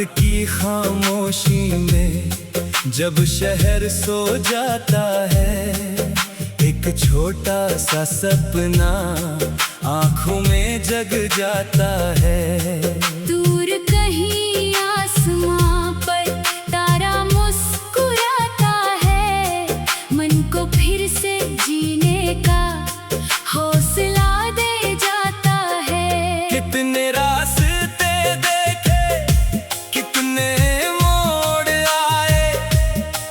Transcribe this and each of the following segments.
की खामोशी में जब शहर सो जाता है, एक छोटा सा सपना आँखों में जग जाता है। दूर कहीं आसमां पर तारा मुस्कुराता है, मन को फिर से जीने का हौसला दे जाता है। कितने रास्ते देखे, कितने मोड़ आए,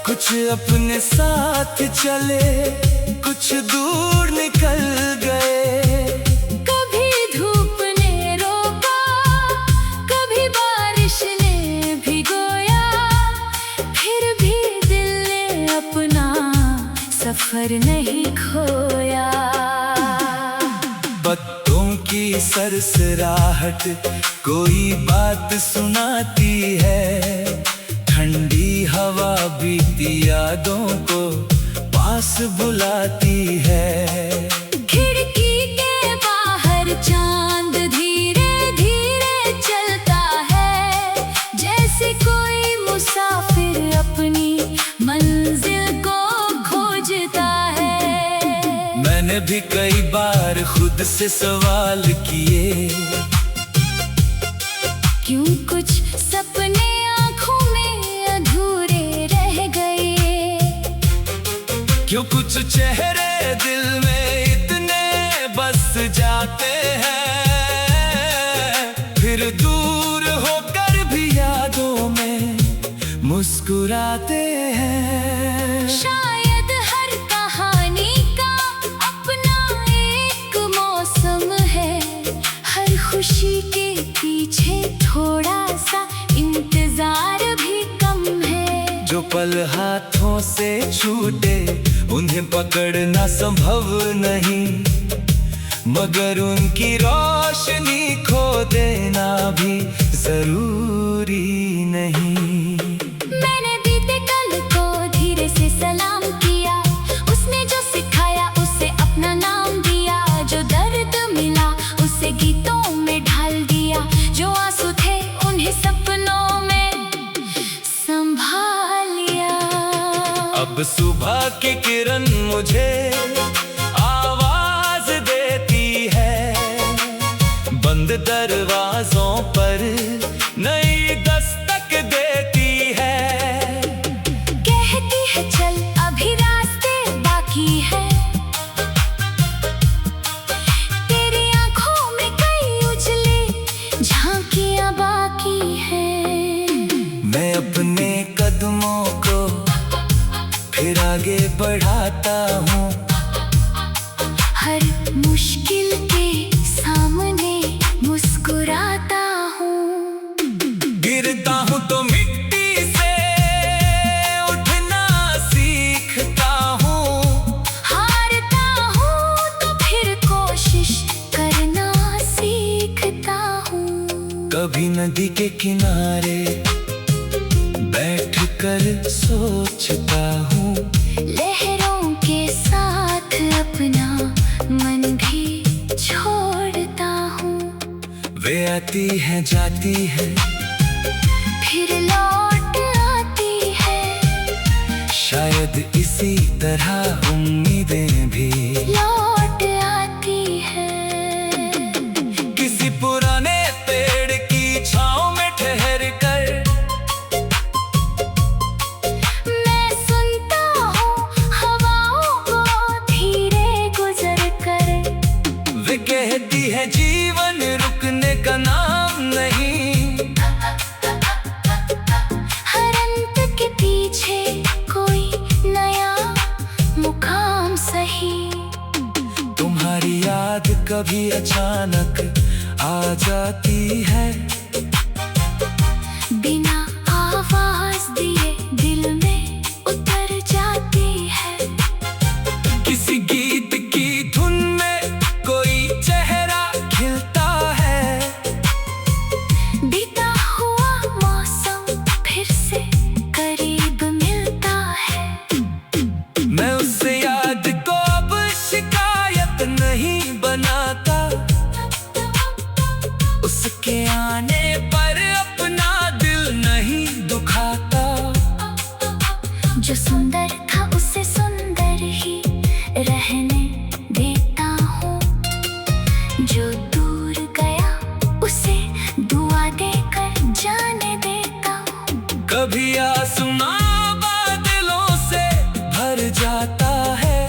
कुछ अपने साथ चले, कुछ दूर निकल गए। कभी धूप ने रोका, कभी बारिश ने भिगोया, फिर भी दिल ने अपना सफर नहीं खोया। पत्तों की सरसराहट कोई बात सुनाती है, ठंडी हवा बीती यादों को पास बुलाती है। खिड़की के बाहर चांद धीरे धीरे चलता है, जैसे कोई मुसाफिर अपनी मंजिल को खोजता है। मैंने भी कई बार खुद से सवाल किए, क्यों कुछ सपने आँखों में अधूरे रह गए, क्यों कुछ चेहरे दिल में इतने बस जाते हैं, फिर दूर होकर भी यादों में मुस्कुराते हैं। शायद हर कहानी का अपना एक मौसम है, हर खुशी के पीछे थोड़ा सा इंतजार भी कम है। जो पल हाथों से छूटे उन्हें पकड़ना संभव नहीं, मगर उनकी रोशनी खो देना भी जरूरी नहीं। मैंने बीते कल को धीरे से सलाम किया, उसने जो सिखाया उसे अपना नाम दिया, जो दर्द मिला उसे गीतों में ढाल दिया, जो आंसू थे उन्हें सपनों में संभाल लिया। अब सुबह की किरण मुझे आवाज देती है, बंद दरवाजों पर नई दस्तक देती है। कहती है चल अभी रास्ते बाकी है, तेरी आंखों में कई उजली झांकियां बाकी है। मैं अपने कदमों को फिर आगे बढ़ाता हूँ, हर मुश्किल के सामने मुस्कुराता हूँ। गिरता हूँ तो मिट्टी से उठना सीखता हूँ, हारता हूँ तो फिर कोशिश करना सीखता हूँ। कभी नदी के किनारे बैठकर सोचता हूँ, लहरों के साथ अपना मन भी छोड़ता हूँ। वे आती है जाती है फिर लौट आती है, शायद इसी तरह उम्मीदें भी लौट आती है। किसी पुराने पेड़ की छांव में ठहर कर मैं सुनता हूँ हवाओं को धीरे गुजर कर, वे कहती है जीवन रुकने का नाम नहीं, हर अंत के पीछे कोई नया मुकाम सही। तुम्हारी याद कभी अचानक आ जाती है, बिना आवाज दिए दिल में उतर जाती है। किसी गीत की धुन में कोई चेहरा खिलता है, बीता हुआ मौसम फिर से करीब मिलता है। मैं उस याद को अब शिकायत नहीं बनाता, जो सुंदर था उसे सुंदर ही रहने देता हूँ, जो दूर गया उसे दुआ देकर जाने देता हूँ। कभी आसमां बादलों से भर जाता है,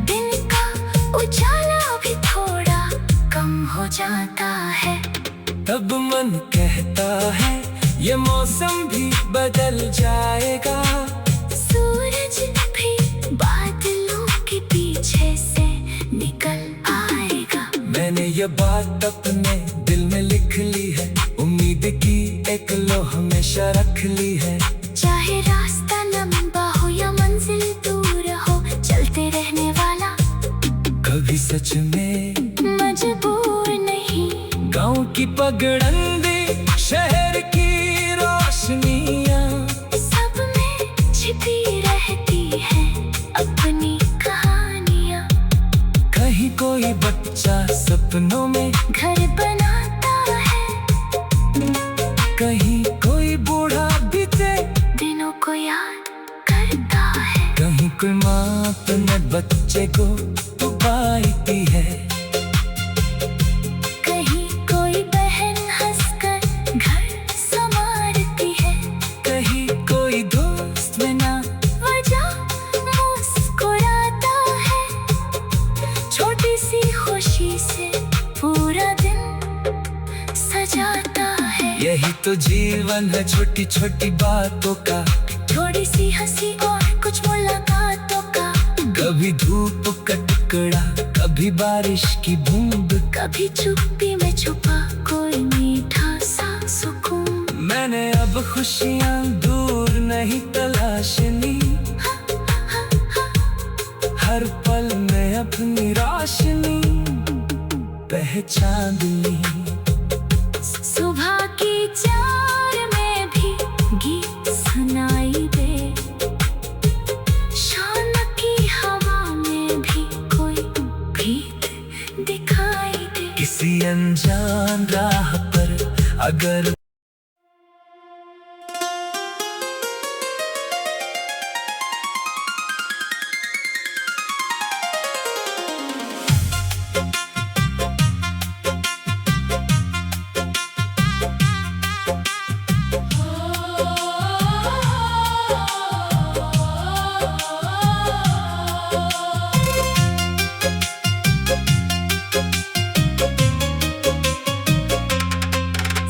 दिन का उजाला भी थोड़ा कम हो जाता है, तब मन कहता है ये मौसम भी बदल जाएगा। सूरज भी बादलों के पीछे से निकल आएगा। मैंने ये बात अपने दिल में लिख ली है, उम्मीद की एक लो हमेशा रख ली है। चाहे रास्ता लंबा हो या मंजिल दूर हो, चलते रहने वाला कभी सच में मजबूर नहीं। गांव की पगडंडी, शहर की रोशनियां, सब में छिपी रहती है अपनी कहानियाँ। कहीं कोई बच्चा सपनों में घर बनाता है, कहीं कोई बूढ़ा बीते दिनों को याद करता है। कहीं कोई माँ अपने बच्चे को पाती है, कहीं कोई बहन हंसकर घर संवारती है, कहीं कोई दोस्त बिना वजह मुस्कुराता है। छोटी सी खुशी से पूरा दिन सजाता है। यही तो जीवन है, छोटी छोटी बातों का, थोड़ी सी हंसी और कुछ मुलाकातों का। कभी धूप का टुकड़ा, कभी बारिश की बूंद, कभी चुप्पी में छुपा कोई मीठा सा सुकून। मैंने अब खुशियाँ दूर नहीं तलाशनी, हर पल में अपनी रोशनी पहचान ली। सुबह की चार में भी गीत सुनाई दे, शाम की हवा में भी कोई प्रीत दिखाई दे। किसी अनजान राह पर अगर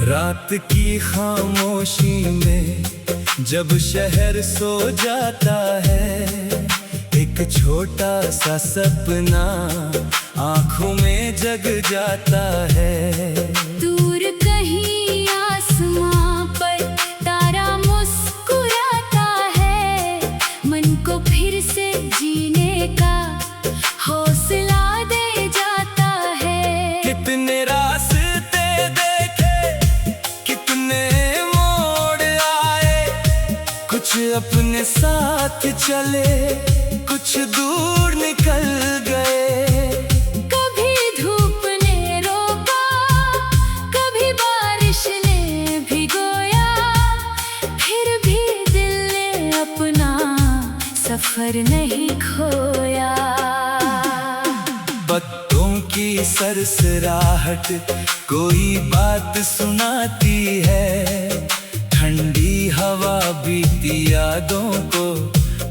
रात की खामोशी में जब शहर सो जाता है, एक छोटा सा सपना आँखों में जग जाता है। दूर कहीं आसमां पर तारा मुस्कुराता है, मन को फिर से जीने का हौसला दे जाता है। कितने रास्ते देखे, कितने मोड़ आए, कुछ अपने साथ चले, कुछ दूर निकल गए। कभी धूप ने रोका, कभी बारिश ने भिगोया, फिर भी दिल ने अपना सफर नहीं खोया। पत्तों की सरसराहट कोई बात सुनाती है, ठंडी हवा बीती यादों को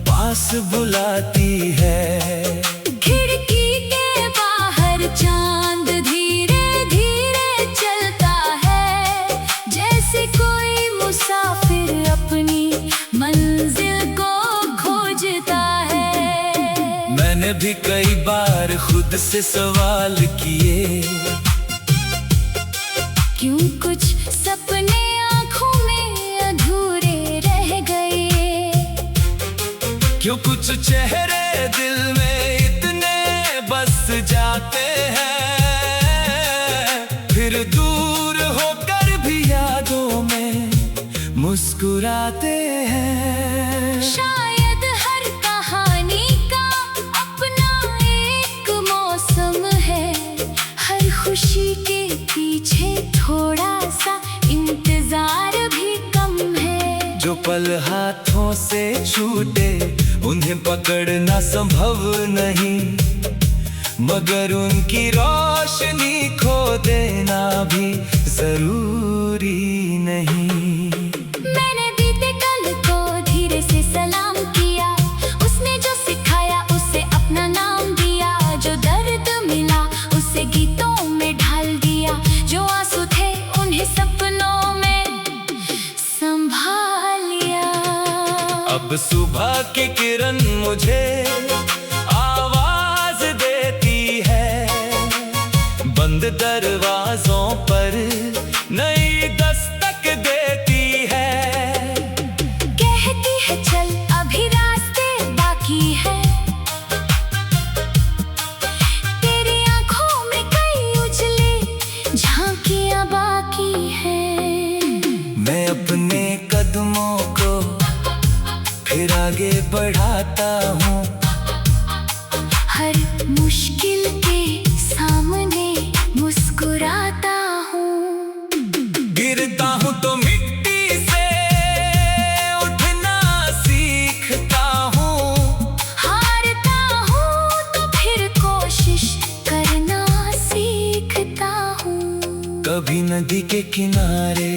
पास बुलाती है। खिड़की के बाहर चांद धीरे धीरे चलता है, जैसे कोई मुसाफिर अपनी मंजिल को खोजता है। मैंने भी कई बार खुद से सवाल किए, क्यों कुछ सपने आँखों में अधूरे रह गए, क्यों कुछ चेहरे दिल में इतने बस जाते हैं, फिर दूर होकर भी यादों में मुस्कुराते हैं। शायद हर कहानी का अपना एक मौसम है, हर खुशी के पीछे थोड़ा सा इंतजार भी कम है। जो पल हाथों से छूटे उन्हें पकड़ना संभव नहीं, मगर उनकी रोशनी खो देना भी जरूरी नहीं। मैंने बीते कल को धीरे से सलाम किया, उसने जो सिखाया उसे अपना नाम दिया। जो दर्द मिला उसे गीतों में ढाल दिया, जो आंसू थे उन्हें सपनों में संभाल लिया। अब सुबह की किरण मुझे आवाज देती है, बंद दरवाजों पर नई दस्तक देती है। कहती है चल अभी रास्ते बाकी है, तेरी आंखों में कई उजली झांकियां बाकी है। मैं अपने कदमों को फिर आगे बढ़ाता हूँ, हर मुश्किल के सामने मुस्कुराता हूँ। गिरता हूँ तो मिट्टी से उठना सीखता हूँ, हारता हूँ तो फिर कोशिश करना सीखता हूँ। कभी नदी के किनारे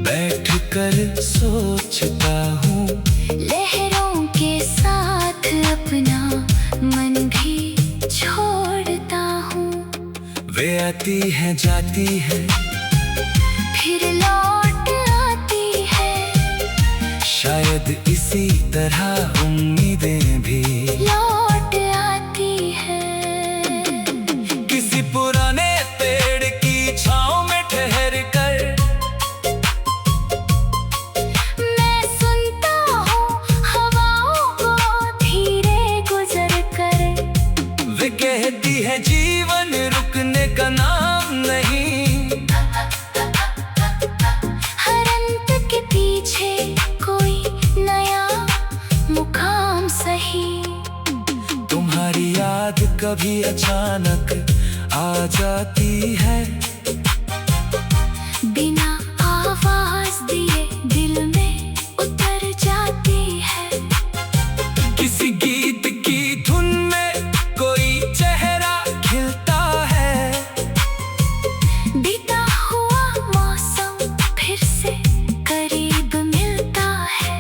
बैठकर सोचता हूँ, लहरों के साथ अपना मन भी छोड़ता हूँ। वे आती है जाती है फिर लौट आती है, शायद इसी तरह उम्मीदें भी लौट आती है। किसी पुराने पेड़ की छांव में ठहर कर मैं सुनता हूँ हवाओं को धीरे गुजर कर। वे कहती है जीवन रुकने का नाम नहीं, हर अंत के पीछे कोई नया मुकाम सही। तुम्हारी याद कभी अचानक आ जाती है, बिना आवाज दिए दिल में उतर जाती है। किसी गीत की धुन में कोई चेहरा खिलता है, बीता हुआ मौसम फिर से करीब मिलता है।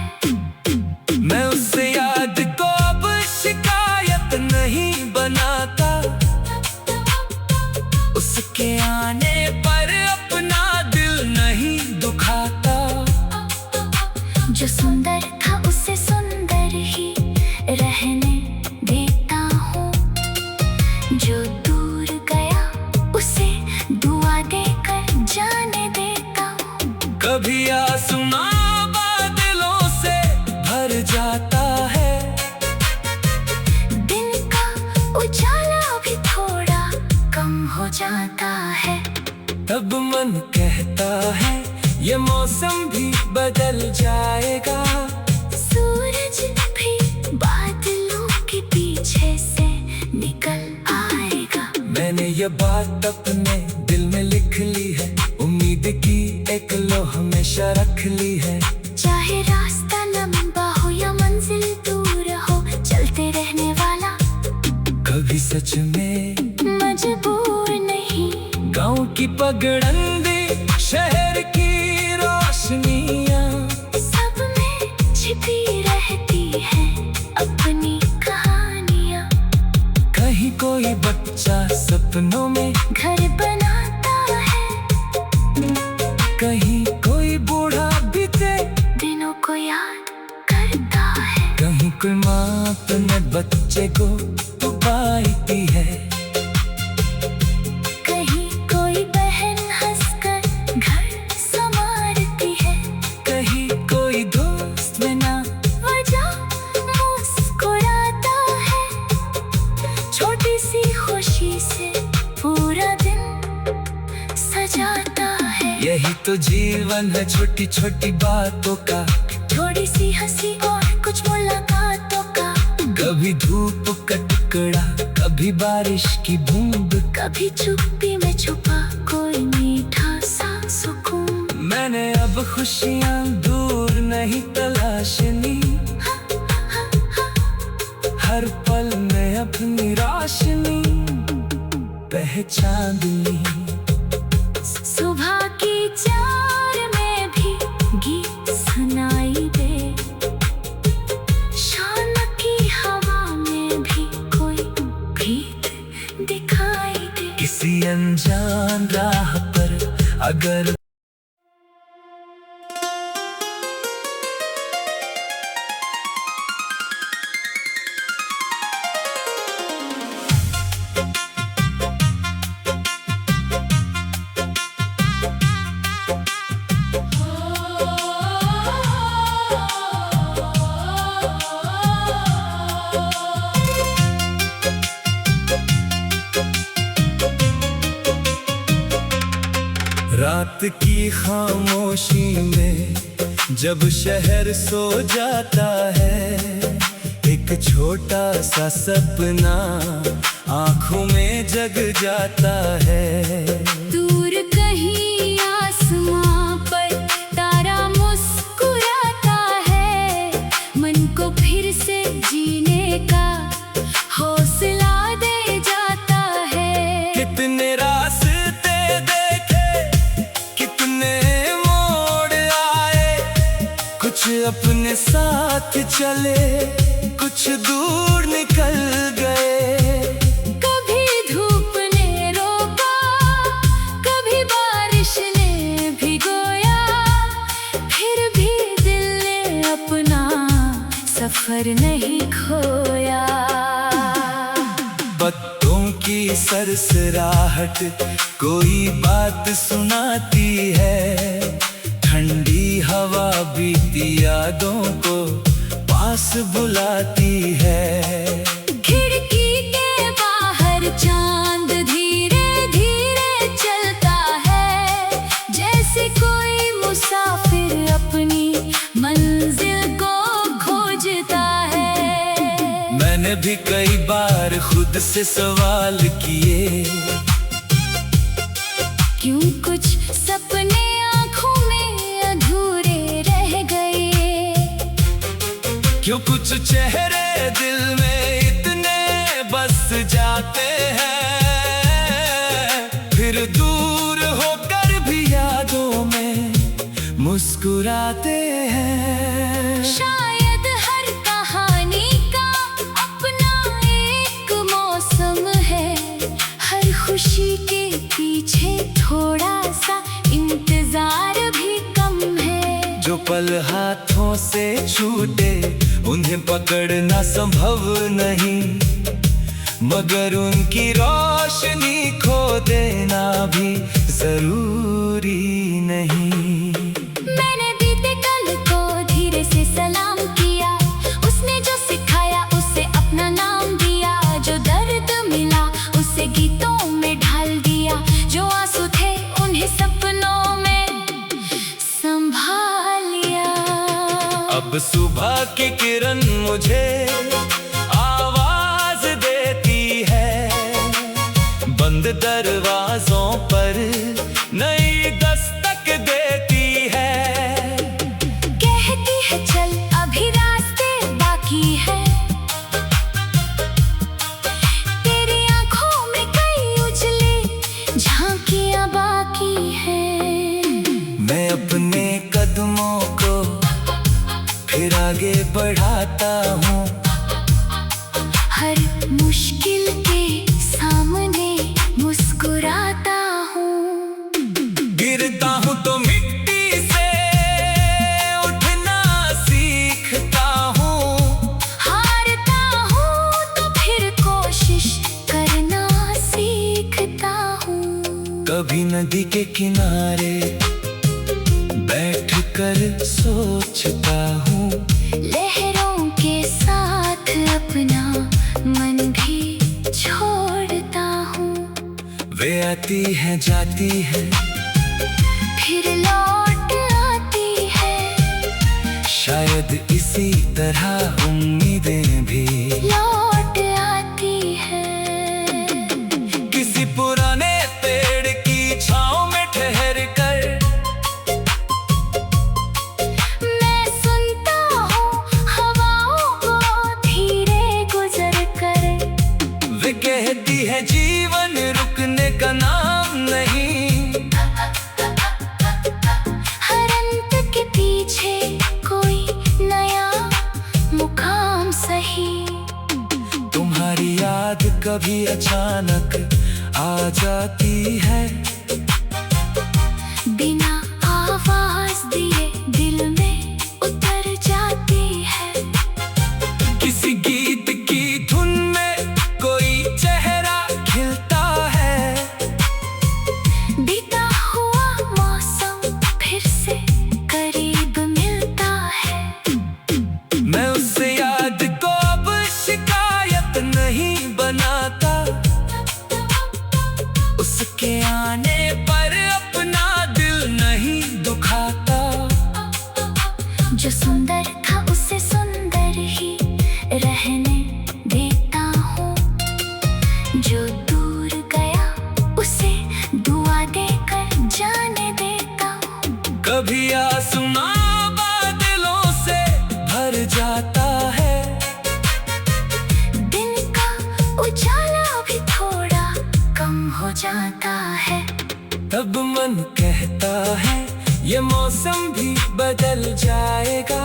मैं उस याद को अब शिकायत नहीं बनाता, उसके आने पर अपना दिल नहीं दुखाता। जो सुंदर था उसे सुंदर ही रहने देता हूँ, जो दूर गया उसे दुआ देकर जाने देता हूँ। कभी आसमां बादलों से भर जाता है, दिन का उजाला भी थोड़ा कम हो जाता है। तब मन कहता है ये मौसम भी बदल जाएगा, सूरज भी बादलों के पीछे से निकल आएगा। मैंने ये बात अपने दिल में लिख ली है, उम्मीद की एक लौह हमेशा रख ली है। चाहे रास्ता लंबा हो या मंजिल दूर हो, चलते रहने वाला कभी सच में मजबूर नहीं। गांव की पगडंडी शहर की रोशनियां, सब में छिपी रहती है अपनी कहानियाँ। कहीं कोई बच्चा सपनों में घर बनाता है, कहीं कोई बूढ़ा बीते दिनों को याद करता है। कहीं कोई माँ अपने बच्चे को पालती है, कहीं कोई बहन हंसकर घर संवारती है, कहीं कोई दोस्त बिना वजह मुस्कुराता है। छोटी सी खुशी से पूरा दिन सजाता है। यही तो जीवन है, छोटी छोटी बातों का, थोड़ी सी हंसी और कुछ मुलाकातों का। कभी धूप का टुकड़ा, कभी बारिश की बूंद, कभी चुप्पी में छुपा कोई मीठा सा सुकून। मैंने अब खुशियाँ दूर नहीं तलाशनी, हर पल में अपनी रोशनी पहचान ली। सुबह की चार में भी गीत सुनाई दे, शाम की हवा में भी कोई प्रीत दिखाई दे। किसी अनजान राह पर अगर रात की खामोशी में जब शहर सो जाता है, एक छोटा सा सपना आंखों में जग जाता है। दूर कहीं आसमां पर तारा मुस्कुराता है, मन को फिर से जीने का हौसला दे जाता है। कितने रास्ते देखे, कितने मोड़ आए, कुछ अपने साथ चले, कुछ दूर निकल गए। कभी धूप ने रोका, कभी बारिश ने भिगोया, फिर भी दिल ने अपना सफर नहीं खोया। पत्तों की सरसराहट कोई बात सुनाती है, ठंडी हवा बीती यादों को पास बुलाती है। खिड़की के बाहर चांद धीरे धीरे चलता है, जैसे कोई मुसाफिर अपनी मंजिल को खोजता है। मैंने भी कई बार खुद से सवाल किए, क्यों कुछ सपने आँखों में अधूरे रह गए, क्यों कुछ चेहरे दिल में इतने बस जाते हैं, फिर दूर होकर भी यादों में मुस्कुराते हैं। शायद हर कहानी का अपना एक मौसम है, हर खुशी के पीछे थोड़ा सा इंतजार भी कम है। जो पल हाथों से छूटे उन्हें पकड़ना संभव नहीं, मगर उनकी रोशनी खो देना भी जरूरी नहीं। मैंने बीते कल को धीरे से सलाम किया, उसने जो सिखाया उसे अपना नाम दिया, जो दर्द मिला उसे गीतों में ढाल दिया, जो आंसू थे उन्हें सपनों में संभाल लिया। अब सुबह की किरण मुझे आवाज देती है, बंद दरवाजों पर नई दस्तक देती है। कहती है चल अभी रास्ते बाकी है, तेरी आंखों में कई उजले झांकियां बाकी है। मैं अपने कदमों को फिर आगे बढ़ाता हूँ, हर मुश्किल के सामने मुस्कुराता हूँ। गिरता हूँ तो मिट्टी से उठना सीखता हूँ, हारता हूँ तो फिर कोशिश करना सीखता हूँ। कभी नदी के किनारे बैठकर सोचता हूँ, लहरों के साथ अपना मन भी छोड़ता हूँ। वे आती है जाती है फिर लौट आती है, शायद इसी तरह उम्मीदें भी लौट आती है। किसी पुराने पेड़ की छांव में ठहर कर मैं कभी अचानक आ जाती है। बिना आवाज दिए दिल में उतर जाती है। किसी गीत की धुन में कोई चेहरा खिलता है। बीता हुआ मौसम फिर से करीब मिलता है। मैं उससे याद को अब शिकायत नहीं बनाता। उसके आने पर अपना दिल नहीं दुखाता। जो सुंदर था उसे सुंदर ही रहने देता हूँ। जो दूर गया उसे दुआ देकर जाने देता हूँ। कभी आसमां बादलों से भर जाता है। दिन का उजाला भी थोड़ा कम हो जाता है। तब मन कहता है ये मौसम भी बदल जाएगा।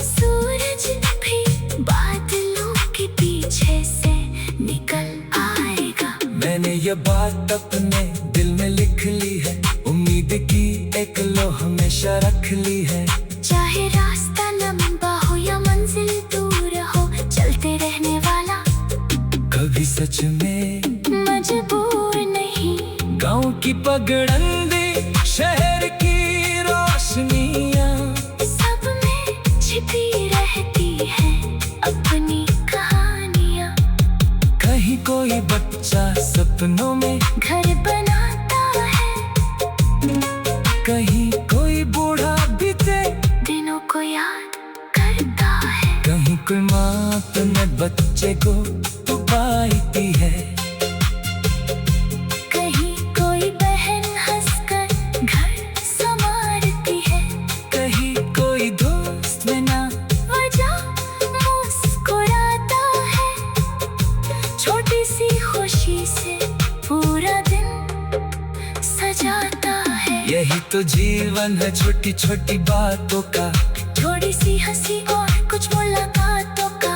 सूरज भी बादलों के पीछे से निकल आएगा। मैंने ये बात अपने दिल में लिख ली है। उम्मीद की एक लो हमेशा रख ली है। चाहे रास्ता लंबा हो या मंजिल दूर हो, चलते रहने वाला कभी सच में मजबूर नहीं। गांव की पगडंडी, शहर की रोशनियां, सब में छिपी रहती है अपनी कहानियां। कहीं कोई बच्चा सपनों में घर बनाता है। कहीं कोई बूढ़ा बीते दिनों को याद करता है। कहीं कोई माँ अपने बच्चे को पाती है। कहीं कोई बहन हंसकर घर संवारती है। कहीं कोई दोस्त बिना वजह मुस्कुराता है। छोटी सी खुशी से पूरा दिन सजाता है। यही तो जीवन है, छोटी छोटी बातों का, थोड़ी सी हंसी और कुछ मुलाकातों का।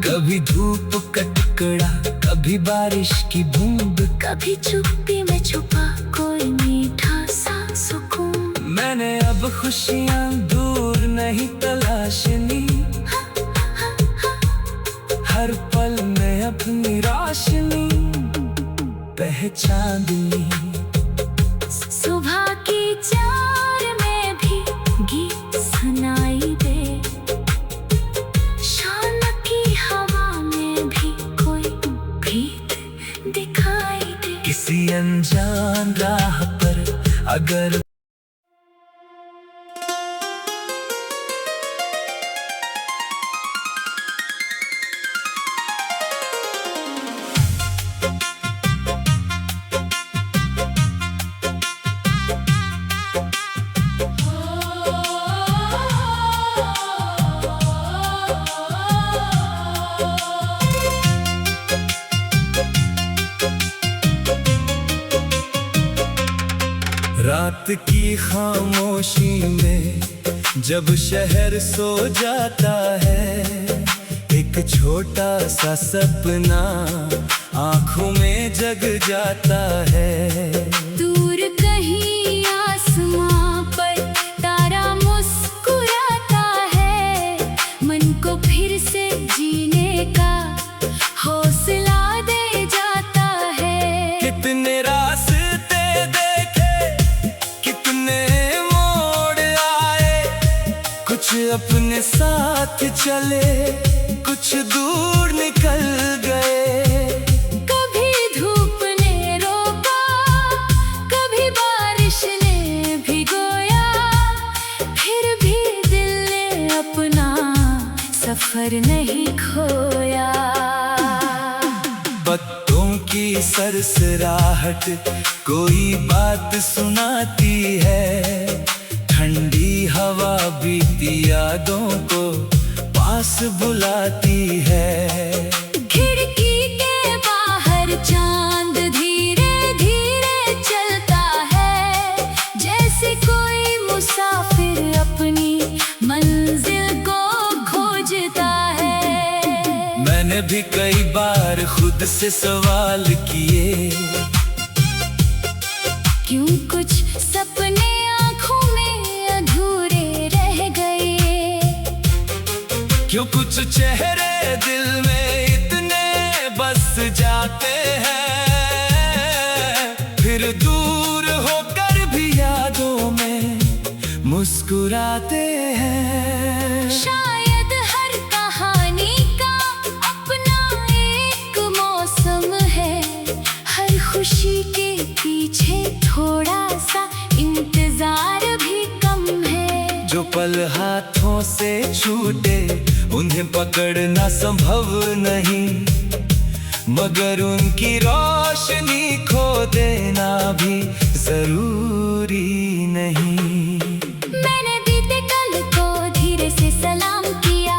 कभी धूप का टुकड़ा, कभी बारिश की बूंद, कभी चुप्पी में छुपा कोई मीठा सा सुकून। मैंने अब खुशियाँ दूर नहीं तलाशनी। हर पल में अपनी रोशनी पहचान ली। सुबह की चार में भी गीत सुनाई दे। शाम की हवा में भी कोई भीत दिखाई दे। किसी अनजान राह पर अगर रात की खामोशी में जब शहर सो जाता है, एक छोटा सा सपना आँखों में जग जाता है। दूर कहीं आसमां पर तारा मुस्कुराता है। मन को फिर से जीने का हौसला दे जाता है। कितने रास्ते देखे, कितने मोड़ आए, कुछ अपने साथ चले, कुछ दूर निकल गए। कभी धूप ने रोका, कभी बारिश ने भिगोया, फिर भी दिल ने अपना सफर नहीं खोया। पत्तों की सरसराहट कोई बात सुनाती है। ठंडी हवा बीती यादों को पास बुलाती है। खिड़की के बाहर चांद धीरे धीरे चलता है। जैसे कोई मुसाफिर अपनी मंजिल को खोजता है। मैंने भी कई बार खुद से सवाल किए, क्यों कुछ सपने आँखों में अधूरे रह गए, क्यों कुछ चेहरे दिल में इतने बस जाते हैं, फिर दूर होकर भी यादों में मुस्कुराते हैं। शायद हर कहानी का अपना एक मौसम है, हर खुशी के पीछे थोड़ा सा इंतजार भी कम है। जो पल हाथों से छूटे उन्हें पकड़ना संभव नहीं, मगर उनकी रोशनी खो देना भी जरूरी नहीं। मैंने बीते कल को धीरे से सलाम किया,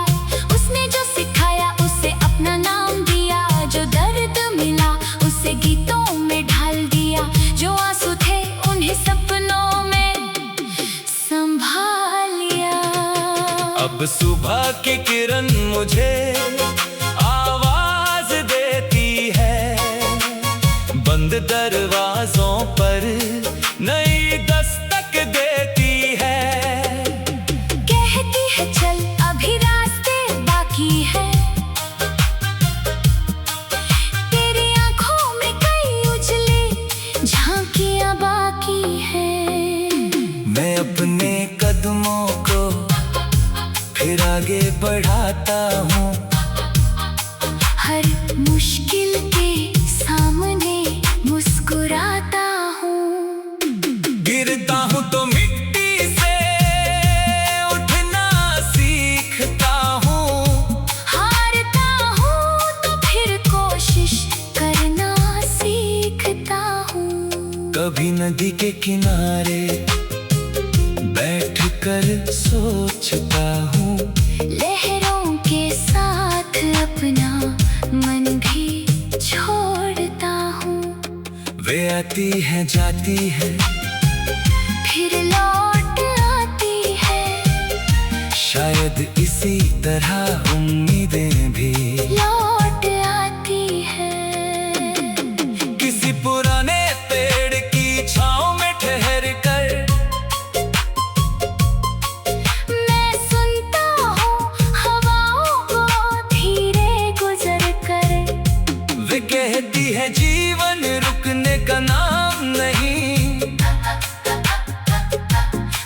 उसने जो सिखाया उसे अपना नाम दिया, जो दर्द मिला उसे गीतों में ढाल दिया, जो आंसू थे उन्हें सपनों में संभाल लिया। अब सुबह की किरण मुझे आवाज देती है, बंद दरवाजों पर नई दस्तक देती है, कहती है चल अभी रास्ते बाकी है, तेरी आंखों में कई उजले झांकियां बाकी है। मैं अपने कदमों को फिर आगे बढ़ाता हूँ, हर मुश्किल के सामने मुस्कुराता हूँ। गिरता हूँ तो मिट्टी से उठना सीखता हूँ, हारता हूँ तो फिर कोशिश करना सीखता हूँ। कभी नदी के किनारे बैठकर सोचता हूँ, लहरों के साथ अपना मन भी छोड़ता हूँ। वे आती है जाती है फिर लौट आती है, शायद इसी तरह उम्मीदें भी लौट आती है। किसी पुराने पेड़ की छांव में ठहर कर मैं सुनता हूँ हवाओं को धीरे गुजर कर, वे कहती है जीवन रुकने का नाम नहीं,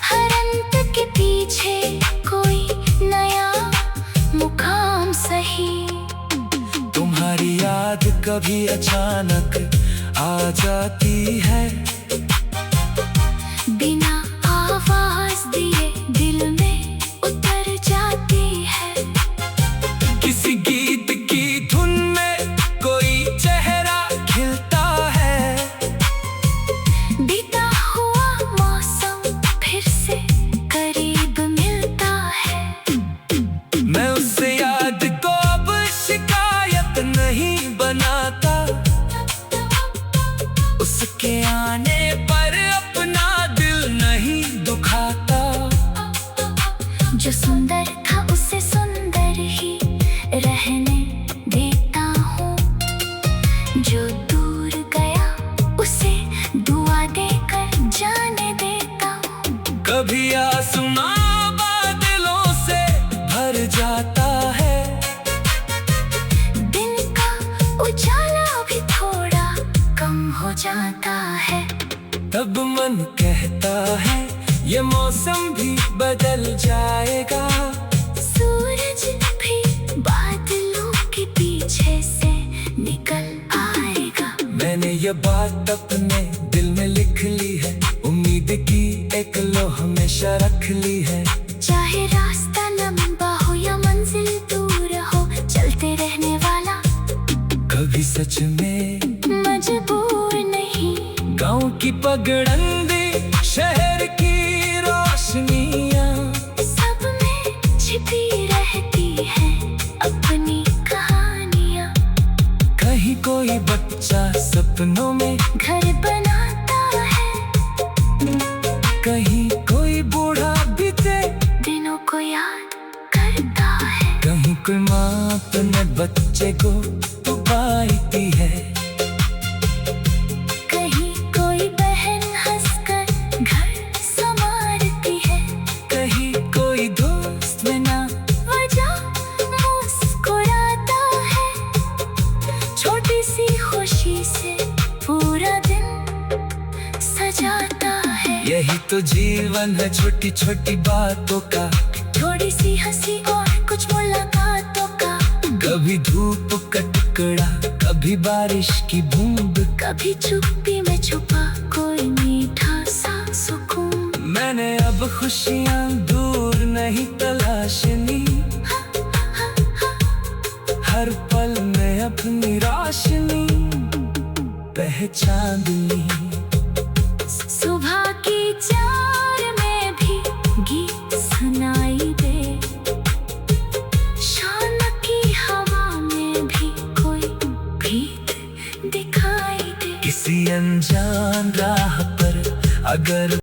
हर अंत के पीछे कोई नया मुकाम सही। तुम्हारी याद कभी अचानक आ जाती है, बिना आवाज दिए दिल में उतर जाती है। किसी गीत की धुन में कोई चेहरा खिलता है, बीता हुआ मौसम फिर से करीब मिलता है। मैं उस याद को अब शिकायत नहीं बनाता, उसके आने पर अपना दिल नहीं दुखाता। जो सुंदर था उसे सुंदर ही रहने देता हूँ, जो दूर गया उसे दुआ देकर जाने देता हूँ। कभी आसमां बादलों से भर जाता है, दिन का उजाला भी थोड़ा कम हो जाता है, तब मन कहता है ये मौसम भी बदल जाएगा, सूरज भी बादलों के पीछे से निकल आएगा। मैंने ये बात अपने दिल में लिख ली है, उम्मीद की एक लो हमेशा रख ली है। चाहे रास्ता लंबा हो या मंजिल दूर हो, चलते रहने वाला कभी सच में मजबूर नहीं। गांव की पगडंडी शहर की रोशनियां, सब में छिपी रहती है अपनी कहानियाँ। कहीं कोई बच्चा सपनों में घर बनाता है, कहीं कोई बूढ़ा बीते दिनों को याद करता है। कहीं कोई माँ अपने बच्चे को तू पाती है। कहीं कोई बहन हंसकर घर संवारती है, कहीं कोई दोस्त बिना वजह मुस्कुराता है। छोटी सी खुशी से पूरा दिन सजाता है। यही तो जीवन है, छोटी छोटी बातों का, थोड़ी सी हंसी और कुछ मुलाकातों का। कभी धूप का टुकड़ा, कभी बारिश की बूंद, कभी चुप्पी में छुपा कोई मीठा सा सुकून। मैंने अब खुशियाँ दूर नहीं तलाशनी, हर पल में अपनी रोशनी पहचान ली। सुबह की चार में भी गीत सुनाई दे, शाम की हवा में भी कोई भीत दिखाई दे। किसी अनजान राह पर अगर